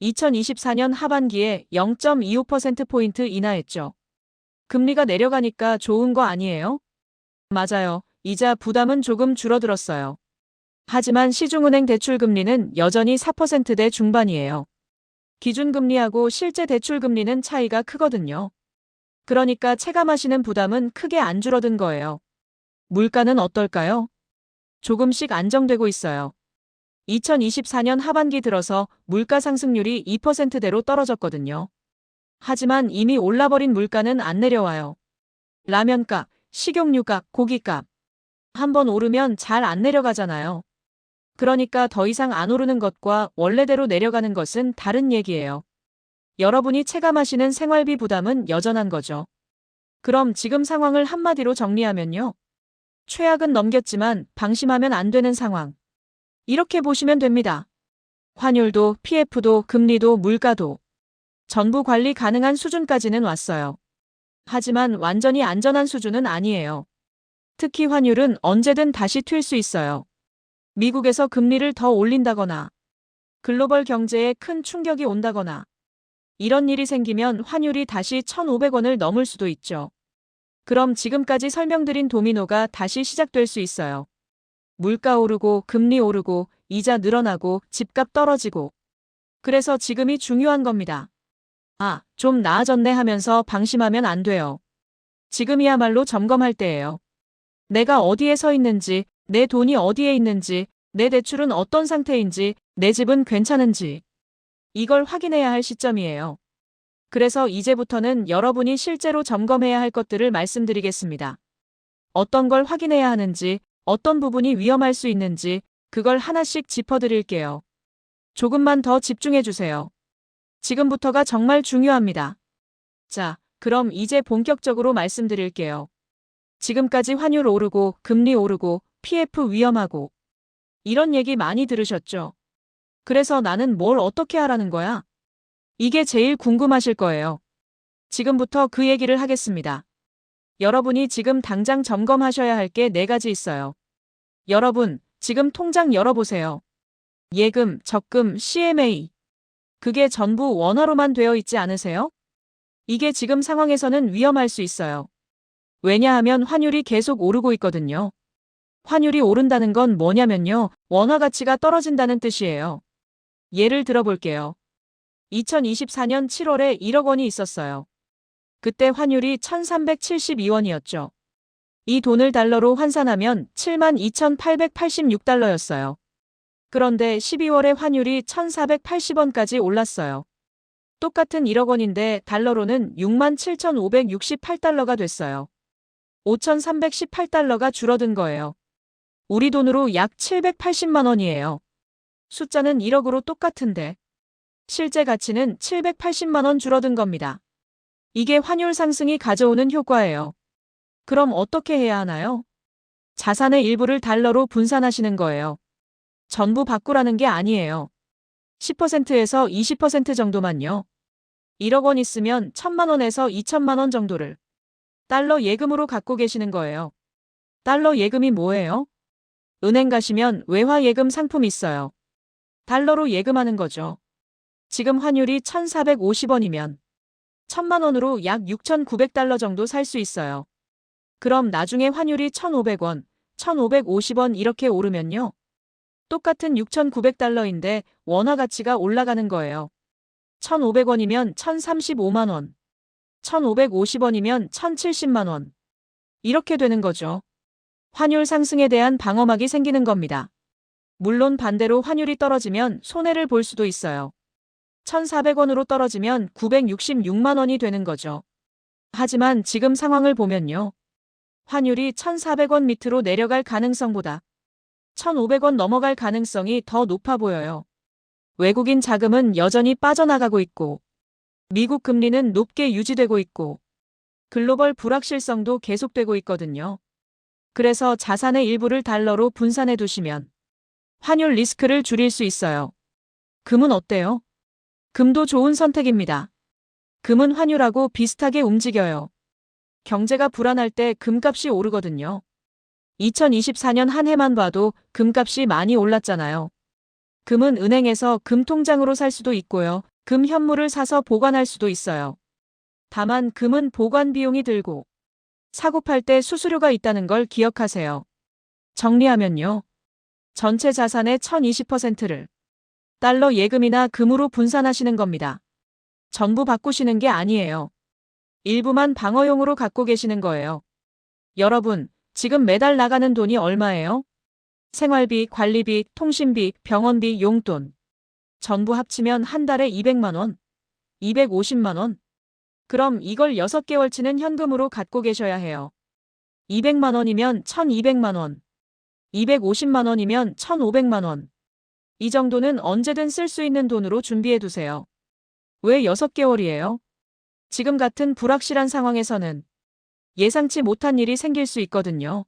2024년 하반기에 0.25%포인트 인하했죠. 금리가 내려가니까 좋은 거 아니에요? 맞아요. 이자 부담은 조금 줄어들었어요. 하지만 시중은행 대출금리는 여전히 4%대 중반이에요. 기준금리하고 실제 대출금리는 차이가 크거든요. 그러니까 체감하시는 부담은 크게 안 줄어든 거예요. 물가는 어떨까요? 조금씩 안정되고 있어요. 2024년 하반기 들어서 물가 상승률이 2%대로 떨어졌거든요. 하지만 이미 올라버린 물가는 안 내려와요. 라면값, 식용유값, 고기값. 한번 오르면 잘 안 내려가잖아요. 그러니까 더 이상 안 오르는 것과 원래대로 내려가는 것은 다른 얘기예요. 여러분이 체감하시는 생활비 부담은 여전한 거죠. 그럼 지금 상황을 한마디로 정리하면요. 최악은 넘겼지만 방심하면 안 되는 상황. 이렇게 보시면 됩니다. 환율도, PF도, 금리도, 물가도 전부 관리 가능한 수준까지는 왔어요. 하지만 완전히 안전한 수준은 아니에요. 특히 환율은 언제든 다시 튈 수 있어요. 미국에서 금리를 더 올린다거나 글로벌 경제에 큰 충격이 온다거나 이런 일이 생기면 환율이 다시 1,500원을 넘을 수도 있죠. 그럼 지금까지 설명드린 도미노가 다시 시작될 수 있어요. 물가 오르고 금리 오르고 이자 늘어나고 집값 떨어지고. 그래서 지금이 중요한 겁니다. 아, 좀 나아졌네 하면서 방심하면 안 돼요. 지금이야말로 점검할 때예요. 내가 어디에 서 있는지, 내 돈이 어디에 있는지, 내 대출은 어떤 상태인지, 내 집은 괜찮은지. 이걸 확인해야 할 시점이에요. 그래서 이제부터는 여러분이 실제로 점검해야 할 것들을 말씀드리겠습니다. 어떤 걸 확인해야 하는지, 어떤 부분이 위험할 수 있는지, 그걸 하나씩 짚어드릴게요. 조금만 더 집중해주세요. 지금부터가 정말 중요합니다. 자, 그럼 이제 본격적으로 말씀드릴게요. 지금까지 환율 오르고, 금리 오르고, PF 위험하고. 이런 얘기 많이 들으셨죠? 그래서 나는 뭘 어떻게 하라는 거야? 이게 제일 궁금하실 거예요. 지금부터 그 얘기를 하겠습니다. 여러분이 지금 당장 점검하셔야 할 게 4가지 있어요. 여러분, 지금 통장 열어보세요. 예금, 적금, CMA. 그게 전부 원화로만 되어 있지 않으세요? 이게 지금 상황에서는 위험할 수 있어요. 왜냐하면 환율이 계속 오르고 있거든요. 환율이 오른다는 건 뭐냐면요. 원화 가치가 떨어진다는 뜻이에요. 예를 들어볼게요. 2024년 7월에 1억 원이 있었어요. 그때 환율이 1,372원이었죠. 이 돈을 달러로 환산하면 72,886달러였어요. 그런데 12월에 환율이 1,480원까지 올랐어요. 똑같은 1억 원인데 달러로는 67,568달러가 됐어요. 5,318달러가 줄어든 거예요. 우리 돈으로 약 780만 원이에요. 숫자는 1억으로 똑같은데 실제 가치는 780만 원 줄어든 겁니다. 이게 환율 상승이 가져오는 효과예요. 그럼 어떻게 해야 하나요? 자산의 일부를 달러로 분산하시는 거예요. 전부 바꾸라는 게 아니에요. 10%에서 20% 정도만요. 1억 원 있으면 1,000만 원에서 2,000만 원 정도를 달러 예금으로 갖고 계시는 거예요. 달러 예금이 뭐예요? 은행 가시면 외화 예금 상품 있어요. 달러로 예금하는 거죠. 지금 환율이 1,450원이면 1,000만 원으로 약 6,900달러 정도 살 수 있어요. 그럼 나중에 환율이 1,500원, 1,550원 이렇게 오르면요. 똑같은 6,900달러인데 원화 가치가 올라가는 거예요. 1,500원이면 1,035만 원, 1,550원이면 1,070만 원. 이렇게 되는 거죠. 환율 상승에 대한 방어막이 생기는 겁니다. 물론 반대로 환율이 떨어지면 손해를 볼 수도 있어요. 1,400원으로 떨어지면 966만 원이 되는 거죠. 하지만 지금 상황을 보면요. 환율이 1,400원 밑으로 내려갈 가능성보다 1,500원 넘어갈 가능성이 더 높아 보여요. 외국인 자금은 여전히 빠져나가고 있고, 미국 금리는 높게 유지되고 있고, 글로벌 불확실성도 계속되고 있거든요. 그래서 자산의 일부를 달러로 분산해 두시면 환율 리스크를 줄일 수 있어요. 금은 어때요? 금도 좋은 선택입니다. 금은 환율하고 비슷하게 움직여요. 경제가 불안할 때 금값이 오르거든요. 2024년 한 해만 봐도 금값이 많이 올랐잖아요. 금은 은행에서 금 통장으로 살 수도 있고요. 금 현물을 사서 보관할 수도 있어요. 다만 금은 보관 비용이 들고 사고 팔 때 수수료가 있다는 걸 기억하세요. 정리하면요. 전체 자산의 1020%를 달러 예금이나 금으로 분산하시는 겁니다. 전부 바꾸시는 게 아니에요. 일부만 방어용으로 갖고 계시는 거예요. 여러분, 지금 매달 나가는 돈이 얼마예요? 생활비, 관리비, 통신비, 병원비, 용돈. 전부 합치면 한 달에 200만 원, 250만 원. 그럼 이걸 6개월치는 현금으로 갖고 계셔야 해요. 200만 원이면 1200만 원, 250만 원이면 1500만 원. 이 정도는 언제든 쓸 수 있는 돈으로 준비해 두세요. 왜 6개월이에요? 지금 같은 불확실한 상황에서는 예상치 못한 일이 생길 수 있거든요.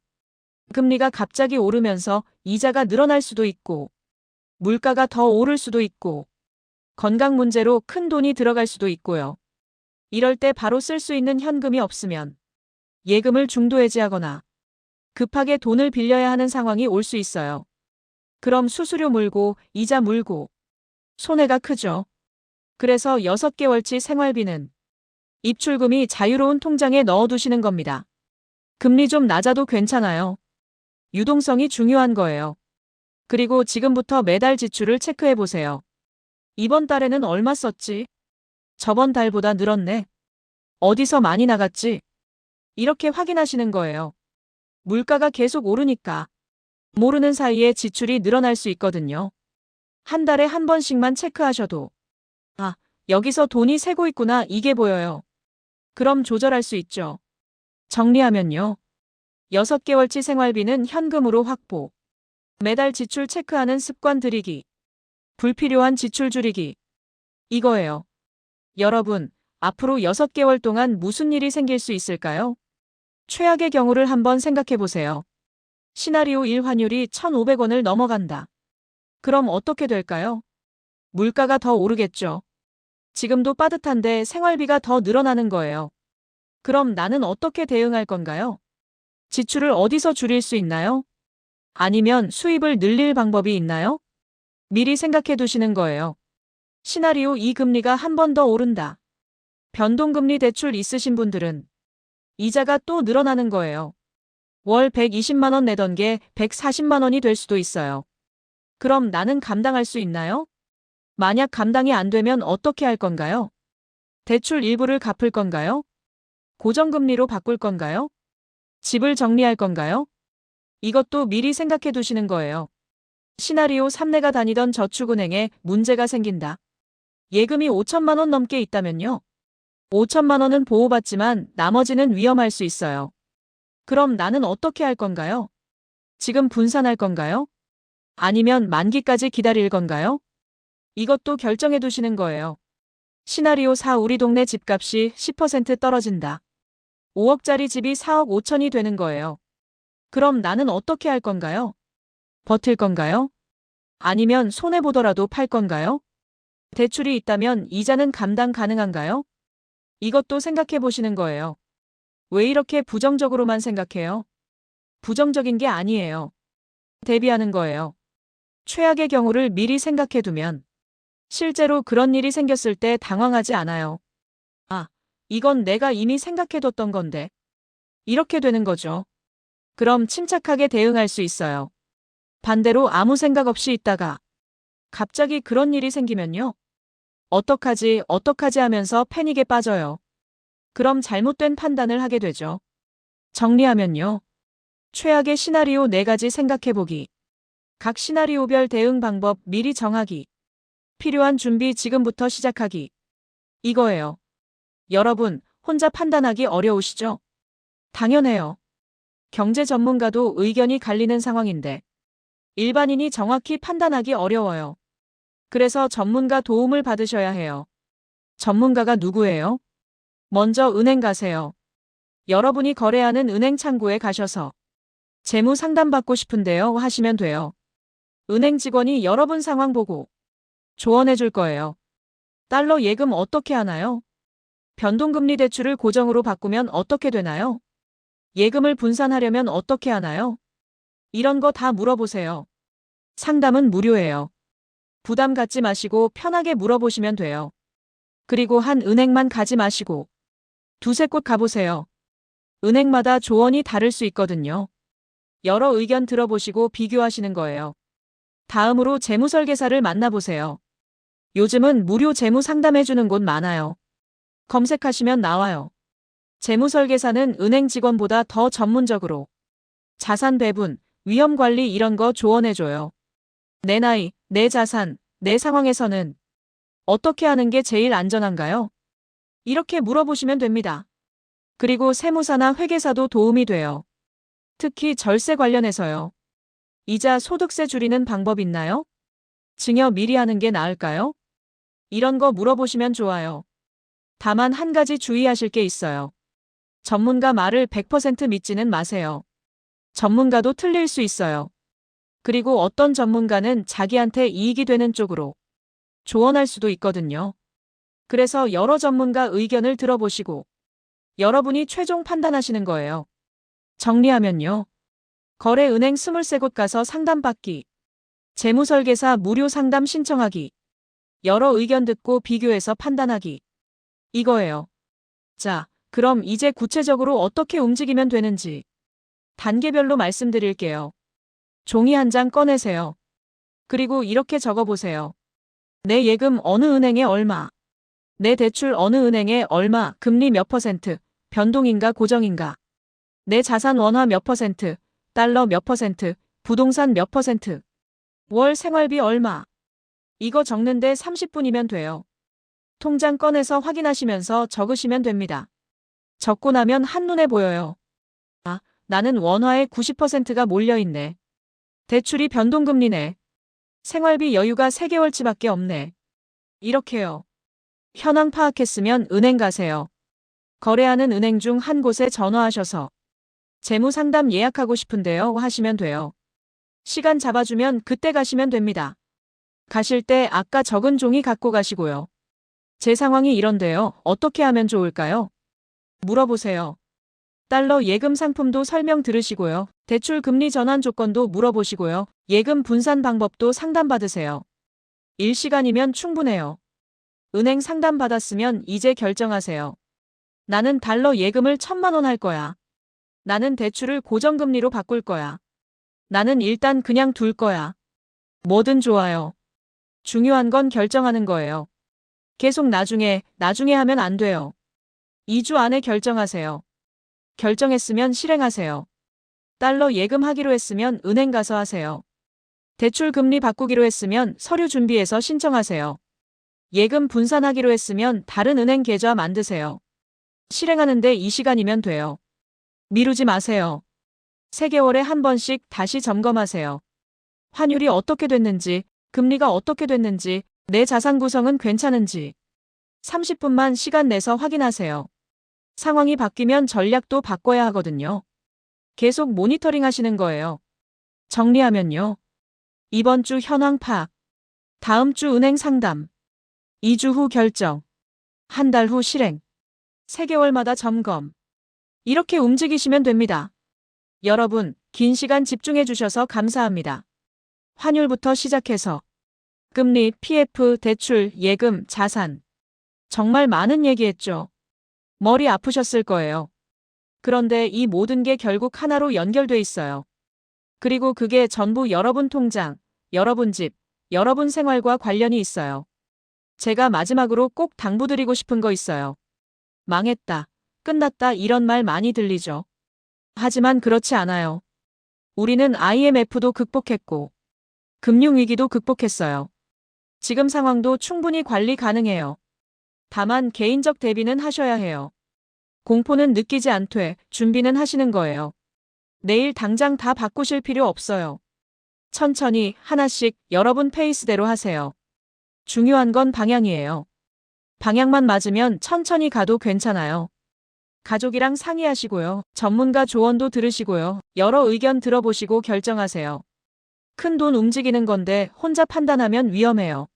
금리가 갑자기 오르면서 이자가 늘어날 수도 있고, 물가가 더 오를 수도 있고, 건강 문제로 큰 돈이 들어갈 수도 있고요. 이럴 때 바로 쓸 수 있는 현금이 없으면 예금을 중도해지하거나 급하게 돈을 빌려야 하는 상황이 올 수 있어요. 그럼 수수료 물고 이자 물고 손해가 크죠. 그래서 6개월치 생활비는 입출금이 자유로운 통장에 넣어두시는 겁니다. 금리 좀 낮아도 괜찮아요. 유동성이 중요한 거예요. 그리고 지금부터 매달 지출을 체크해 보세요. 이번 달에는 얼마 썼지? 저번 달보다 늘었네. 어디서 많이 나갔지? 이렇게 확인하시는 거예요. 물가가 계속 오르니까 모르는 사이에 지출이 늘어날 수 있거든요. 한 달에 한 번씩만 체크하셔도 아, 여기서 돈이 새고 있구나 이게 보여요. 그럼 조절할 수 있죠. 정리하면요. 6개월치 생활비는 현금으로 확보. 매달 지출 체크하는 습관 들이기. 불필요한 지출 줄이기. 이거예요. 여러분, 앞으로 6개월 동안 무슨 일이 생길 수 있을까요? 최악의 경우를 한번 생각해 보세요. 시나리오 1 환율이 1,500원을 넘어간다. 그럼 어떻게 될까요? 물가가 더 오르겠죠. 지금도 빠듯한데 생활비가 더 늘어나는 거예요. 그럼 나는 어떻게 대응할 건가요? 지출을 어디서 줄일 수 있나요? 아니면 수입을 늘릴 방법이 있나요? 미리 생각해 두시는 거예요. 시나리오 2 금리가 한 번 더 오른다. 변동금리 대출 있으신 분들은 이자가 또 늘어나는 거예요. 월 120만 원 내던 게 140만 원이 될 수도 있어요. 그럼 나는 감당할 수 있나요? 만약 감당이 안 되면 어떻게 할 건가요? 대출 일부를 갚을 건가요? 고정금리로 바꿀 건가요? 집을 정리할 건가요? 이것도 미리 생각해 두시는 거예요. 시나리오 3 내가 다니던 저축은행에 문제가 생긴다. 예금이 5천만 원 넘게 있다면요. 5천만 원은 보호받지만 나머지는 위험할 수 있어요. 그럼 나는 어떻게 할 건가요? 지금 분산할 건가요? 아니면 만기까지 기다릴 건가요? 이것도 결정해 두시는 거예요. 시나리오 4 우리 동네 집값이 10% 떨어진다. 5억짜리 집이 4억 5천이 되는 거예요. 그럼 나는 어떻게 할 건가요? 버틸 건가요? 아니면 손해보더라도 팔 건가요? 대출이 있다면 이자는 감당 가능한가요? 이것도 생각해 보시는 거예요. 왜 이렇게 부정적으로만 생각해요? 부정적인 게 아니에요. 대비하는 거예요. 최악의 경우를 미리 생각해 두면 실제로 그런 일이 생겼을 때 당황하지 않아요. 아, 이건 내가 이미 생각해 뒀던 건데. 이렇게 되는 거죠. 그럼 침착하게 대응할 수 있어요. 반대로 아무 생각 없이 있다가 갑자기 그런 일이 생기면요. 어떡하지 하면서 패닉에 빠져요. 그럼 잘못된 판단을 하게 되죠. 정리하면요. 최악의 시나리오 4가지 생각해보기. 각 시나리오별 대응 방법 미리 정하기. 필요한 준비 지금부터 시작하기. 이거예요. 여러분, 혼자 판단하기 어려우시죠? 당연해요. 경제 전문가도 의견이 갈리는 상황인데 일반인이 정확히 판단하기 어려워요. 그래서 전문가 도움을 받으셔야 해요. 전문가가 누구예요? 먼저 은행 가세요. 여러분이 거래하는 은행 창구에 가셔서 재무 상담받고 싶은데요 하시면 돼요. 은행 직원이 여러분 상황 보고 조언해 줄 거예요. 달러 예금 어떻게 하나요? 변동금리 대출을 고정으로 바꾸면 어떻게 되나요? 예금을 분산하려면 어떻게 하나요? 이런 거 다 물어보세요. 상담은 무료예요. 부담 갖지 마시고 편하게 물어보시면 돼요. 그리고 한 은행만 가지 마시고 두세 곳 가보세요. 은행마다 조언이 다를 수 있거든요. 여러 의견 들어보시고 비교하시는 거예요. 다음으로 재무설계사를 만나보세요. 요즘은 무료 재무 상담해주는 곳 많아요. 검색하시면 나와요. 재무설계사는 은행 직원보다 더 전문적으로 자산 배분, 위험 관리 이런 거 조언해줘요. 내 나이, 내 자산, 내 상황에서는 어떻게 하는 게 제일 안전한가요? 이렇게 물어보시면 됩니다. 그리고 세무사나 회계사도 도움이 돼요. 특히 절세 관련해서요. 이자 소득세 줄이는 방법 있나요? 증여 미리 하는 게 나을까요? 이런 거 물어보시면 좋아요. 다만 한 가지 주의하실 게 있어요. 전문가 말을 100% 믿지는 마세요. 전문가도 틀릴 수 있어요. 그리고 어떤 전문가는 자기한테 이익이 되는 쪽으로 조언할 수도 있거든요. 그래서 여러 전문가 의견을 들어보시고 여러분이 최종 판단하시는 거예요. 정리하면요. 거래은행 23곳 가서 상담받기. 재무설계사 무료 상담 신청하기. 여러 의견 듣고 비교해서 판단하기. 이거예요. 자, 그럼 이제 구체적으로 어떻게 움직이면 되는지 단계별로 말씀드릴게요. 종이 한 장 꺼내세요. 그리고 이렇게 적어보세요. 내 예금 어느 은행에 얼마, 내 대출 어느 은행에 얼마, 금리 몇 퍼센트, 변동인가 고정인가, 내 자산 원화 몇 퍼센트, 달러 몇 퍼센트, 부동산 몇 퍼센트, 월 생활비 얼마. 이거 적는데 30분이면 돼요. 통장 꺼내서 확인하시면서 적으시면 됩니다. 적고 나면 한눈에 보여요. 아, 나는 원화에 90%가 몰려있네. 대출이 변동금리네. 생활비 여유가 3개월치밖에 없네. 이렇게요. 현황 파악했으면 은행 가세요. 거래하는 은행 중 한 곳에 전화하셔서 재무상담 예약하고 싶은데요 하시면 돼요. 시간 잡아주면 그때 가시면 됩니다. 가실 때 아까 적은 종이 갖고 가시고요. 제 상황이 이런데요. 어떻게 하면 좋을까요? 물어보세요. 달러 예금 상품도 설명 들으시고요. 대출 금리 전환 조건도 물어보시고요. 예금 분산 방법도 상담받으세요. 1시간이면 충분해요. 은행 상담 받았으면 이제 결정하세요. 나는 달러 예금을 1,000만 원 할 거야. 나는 대출을 고정금리로 바꿀 거야. 나는 일단 그냥 둘 거야. 뭐든 좋아요. 중요한 건 결정하는 거예요. 계속 나중에 하면 안 돼요. 2주 안에 결정하세요. 결정했으면 실행하세요. 달러 예금하기로 했으면 은행 가서 하세요. 대출 금리 바꾸기로 했으면 서류 준비해서 신청하세요. 예금 분산하기로 했으면 다른 은행 계좌 만드세요. 실행하는데 2시간이면 돼요. 미루지 마세요. 3개월에 한 번씩 다시 점검하세요. 환율이 어떻게 됐는지, 금리가 어떻게 됐는지, 내 자산 구성은 괜찮은지 30분만 시간 내서 확인하세요. 상황이 바뀌면 전략도 바꿔야 하거든요. 계속 모니터링 하시는 거예요. 정리하면요. 이번 주 현황 파악, 다음 주 은행 상담, 2주 후 결정, 한 달 후 실행, 3개월마다 점검. 이렇게 움직이시면 됩니다. 여러분, 긴 시간 집중해 주셔서 감사합니다. 환율부터 시작해서 금리, PF, 대출, 예금, 자산. 정말 많은 얘기했죠. 머리 아프셨을 거예요. 그런데 이 모든 게 결국 하나로 연결돼 있어요. 그리고 그게 전부 여러분 통장, 여러분 집, 여러분 생활과 관련이 있어요. 제가 마지막으로 꼭 당부드리고 싶은 거 있어요. 망했다, 끝났다 이런 말 많이 들리죠. 하지만 그렇지 않아요. 우리는 IMF도 극복했고, 금융위기도 극복했어요. 지금 상황도 충분히 관리 가능해요. 다만 개인적 대비는 하셔야 해요. 공포는 느끼지 않되 준비는 하시는 거예요. 내일 당장 다 바꾸실 필요 없어요. 천천히 하나씩 여러분 페이스대로 하세요. 중요한 건 방향이에요. 방향만 맞으면 천천히 가도 괜찮아요. 가족이랑 상의하시고요. 전문가 조언도 들으시고요. 여러 의견 들어보시고 결정하세요. 큰 돈 움직이는 건데 혼자 판단하면 위험해요.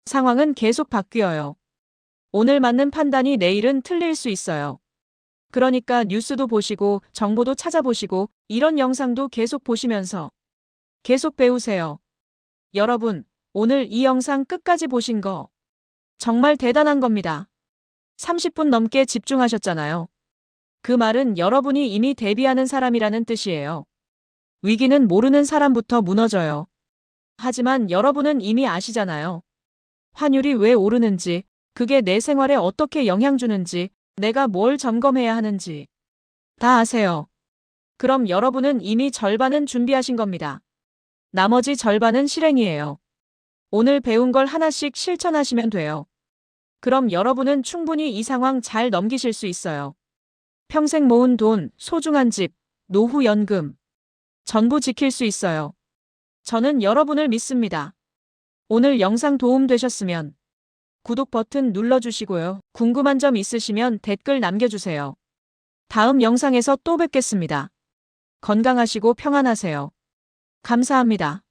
상황은 계속 바뀌어요. 오늘 맞는 판단이 내일은 틀릴 수 있어요. 그러니까 뉴스도 보시고 정보도 찾아보시고 이런 영상도 계속 보시면서 계속 배우세요. 여러분, 오늘 이 영상 끝까지 보신 거 정말 대단한 겁니다. 30분 넘게 집중하셨잖아요. 그 말은 여러분이 이미 대비하는 사람이라는 뜻이에요. 위기는 모르는 사람부터 무너져요. 하지만 여러분은 이미 아시잖아요. 환율이 왜 오르는지, 그게 내 생활에 어떻게 영향 주는지, 내가 뭘 점검해야 하는지 다 아세요. 그럼 여러분은 이미 절반은 준비하신 겁니다. 나머지 절반은 실행이에요. 오늘 배운 걸 하나씩 실천하시면 돼요. 그럼 여러분은 충분히 이 상황 잘 넘기실 수 있어요. 평생 모은 돈, 소중한 집, 노후 연금 전부 지킬 수 있어요. 저는 여러분을 믿습니다. 오늘 영상 도움 되셨으면 구독 버튼 눌러주시고요. 궁금한 점 있으시면 댓글 남겨주세요. 다음 영상에서 또 뵙겠습니다. 건강하시고 평안하세요. 감사합니다.